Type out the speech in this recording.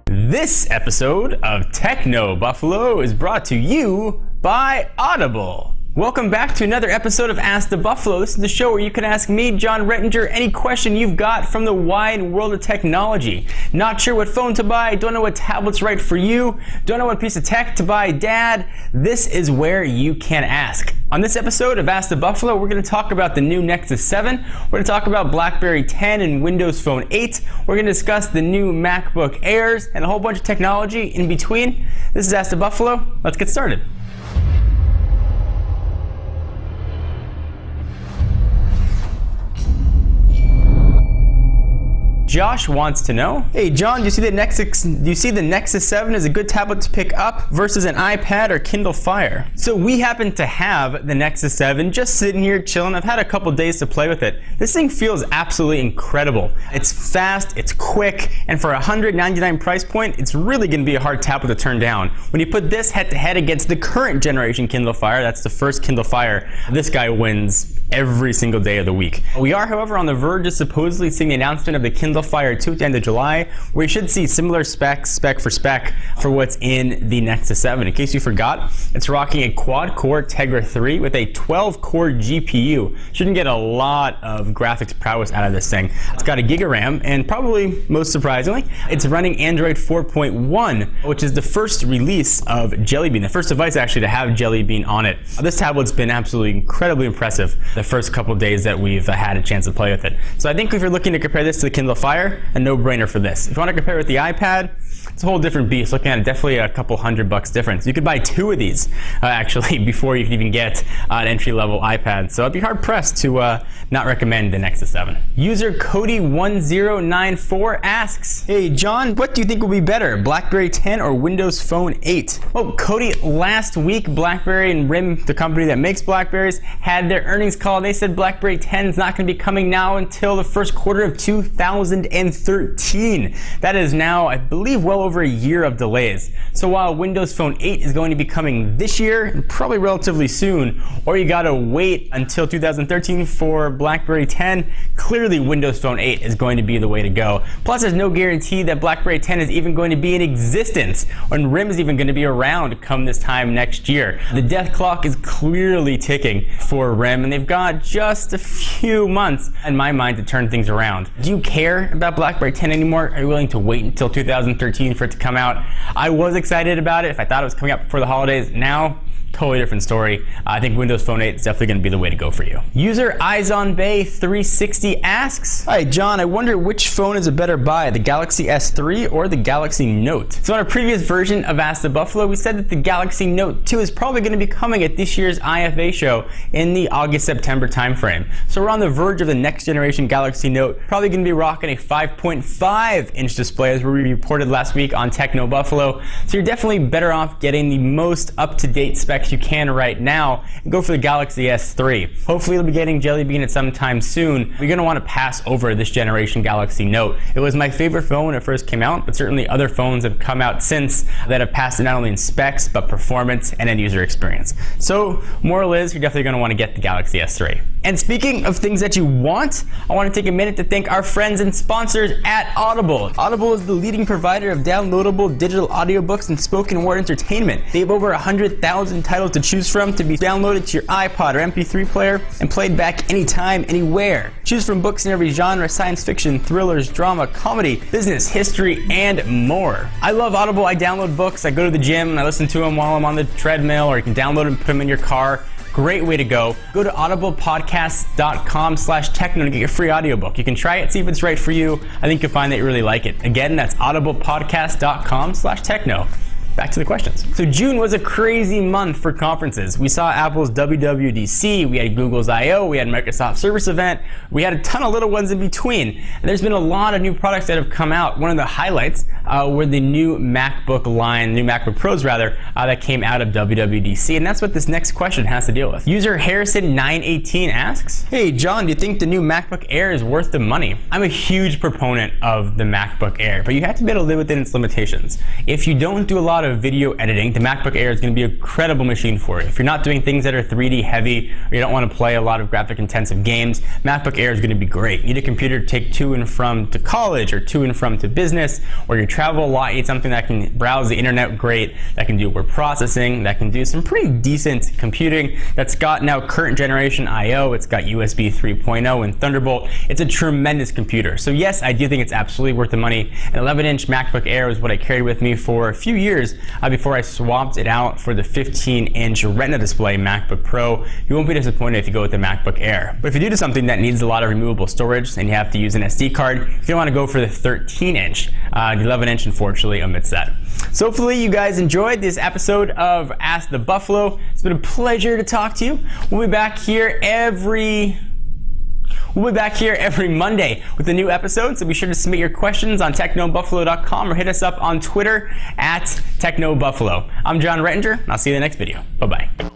This episode of Techno Buffalo is brought to you by Audible. Welcome back to another episode of Ask the Buffalo. This is the show where you can ask me, John Rettinger, any question you've got from the wide world of technology. Not sure what phone to buy, don't know what tablet's right for you, don't know what piece of tech to buy Dad. This is where you can ask. On this episode of Ask the Buffalo, we're going to talk about the new Nexus 7. We're going to talk about BlackBerry 10 and Windows Phone 8. We're going to discuss the new MacBook Airs and a whole bunch of technology in between. This is Ask the Buffalo. Let's get started. Josh wants to know, hey John, do you see the Nexus 7 as a good tablet to pick up versus an iPad or Kindle Fire? So we happen to have the Nexus 7 just sitting here chilling. I've had a couple days to play with it. This thing feels absolutely incredible. It's fast, it's quick, and for a $199 price point, it's really going to be a hard tablet to turn down. When you put this head to head against the current generation Kindle Fire, that's the first Kindle Fire, this guy wins every single day of the week. We are, however, on the verge of supposedly seeing the announcement of the Kindle Fire 2 at the end of July, where you should see similar spec for what's in the Nexus 7. In case you forgot, it's rocking a quad-core Tegra 3 with a 12-core GPU. Shouldn't get a lot of graphics prowess out of this thing. It's got a gig of RAM, and probably most surprisingly, it's running Android 4.1, which is the first release of Jelly Bean, the first device actually to have Jelly Bean on it. This tablet's been absolutely incredibly impressive the first couple days that we've had a chance to play with it. So I think if you're looking to compare this to the Kindle Fire, a no-brainer for this. If you want to compare it with the iPad, it's a whole different beast. Looking at it, definitely a couple $100 difference. You could buy two of these actually before you can even get an entry-level iPad. So I'd be hard-pressed to not recommend the Nexus 7. User Cody1094 asks, hey John, what do you think will be better, BlackBerry 10 or Windows Phone 8? Well, Cody, last week BlackBerry and RIM, the company that makes Blackberries, had their earnings call. They said BlackBerry 10 is not going to be coming now until the first quarter of 2013. That is now, I believe, well over a year of delays. So while Windows Phone 8 is going to be coming this year, and probably relatively soon, or you gotta wait until 2013 for BlackBerry 10, clearly Windows Phone 8 is going to be the way to go. Plus, there's no guarantee that BlackBerry 10 is even going to be in existence, or RIM is even going to be around come this time next year. The death clock is clearly ticking for RIM, and they've got just a few months, in my mind, to turn things around. Do you care about BlackBerry 10 anymore? Are you willing to wait until 2013 for it to come out? I was excited about it if I thought it was coming out before the holidays. Now, totally different story. I think Windows Phone 8 is definitely going to be the way to go for you. User EyesOnBay360 asks, hi John, I wonder which phone is a better buy, the Galaxy S3 or the Galaxy Note? So in a previous version of Ask the Buffalo, we said that the Galaxy Note 2 is probably going to be coming at this year's IFA show in the August-September timeframe. So we're on the verge of the next generation Galaxy Note, probably going to be rocking a 5.5-inch display as we reported last week on Techno Buffalo. So you're definitely better off getting the most up-to-date specs you can right now and go for the Galaxy S3. Hopefully you'll be getting Jelly Bean at some time soon. You're going to want to pass over this generation Galaxy Note. It was my favorite phone when it first came out, but certainly other phones have come out since that have passed it not only in specs, but performance and end user experience. So moral is, you're definitely going to want to get the Galaxy S3. And speaking of things that you want, I want to take a minute to thank our friends and sponsors at Audible. Audible is the leading provider of downloadable digital audiobooks and spoken word entertainment. They have over 100,000 titles to choose from to be downloaded to your iPod or MP3 player and played back anytime, anywhere. Choose from books in every genre: science fiction, thrillers, drama, comedy, business, history, and more. I love Audible. I download books. I go to the gym and I listen to them while I'm on the treadmill, or you can download and put them in your car. Great way to go. Go to audiblepodcast.com/techno to get your free audiobook. You can try it, see if it's right for you. I think you'll find that you really like it. Again, that's audiblepodcast.com/techno. Back to the questions. So June was a crazy month for conferences. We saw Apple's WWDC, we had Google's I/O, we had Microsoft Service Event, we had a ton of little ones in between. And there's been a lot of new products that have come out. One of the highlights were the new MacBook line, new MacBook Pros rather, that came out of WWDC. And that's what this next question has to deal with. User Harrison918 asks, hey John, do you think the new MacBook Air is worth the money? I'm a huge proponent of the MacBook Air, but you have to be able to live within its limitations. If you don't do a lot lot of video editing, the MacBook Air is going to be a incredible machine for you. If you're not doing things that are 3D heavy, or you don't want to play a lot of graphic intensive games, MacBook Air is going to be great. You need a computer to take to and from to college, or to and from to business, or you travel a lot, you need something that can browse the internet great, that can do word processing, that can do some pretty decent computing, that's got now current generation I/O, it's got USB 3.0 and Thunderbolt. It's a tremendous computer. So yes, I do think it's absolutely worth the money. An 11-inch MacBook Air was what I carried with me for a few years before I swapped it out for the 15-inch Retina display MacBook Pro. You won't be disappointed if you go with the MacBook Air. But if you do something that needs a lot of removable storage and you have to use an SD card, you're going to want to go for the 13-inch. The 11-inch unfortunately omits that. So hopefully you guys enjoyed this episode of Ask the Buffalo. It's been a pleasure to talk to you. We'll be back here every Monday with a new episode, so be sure to submit your questions on technobuffalo.com or hit us up on Twitter at technobuffalo. I'm John Rettinger, and I'll see you in the next video. Bye-bye.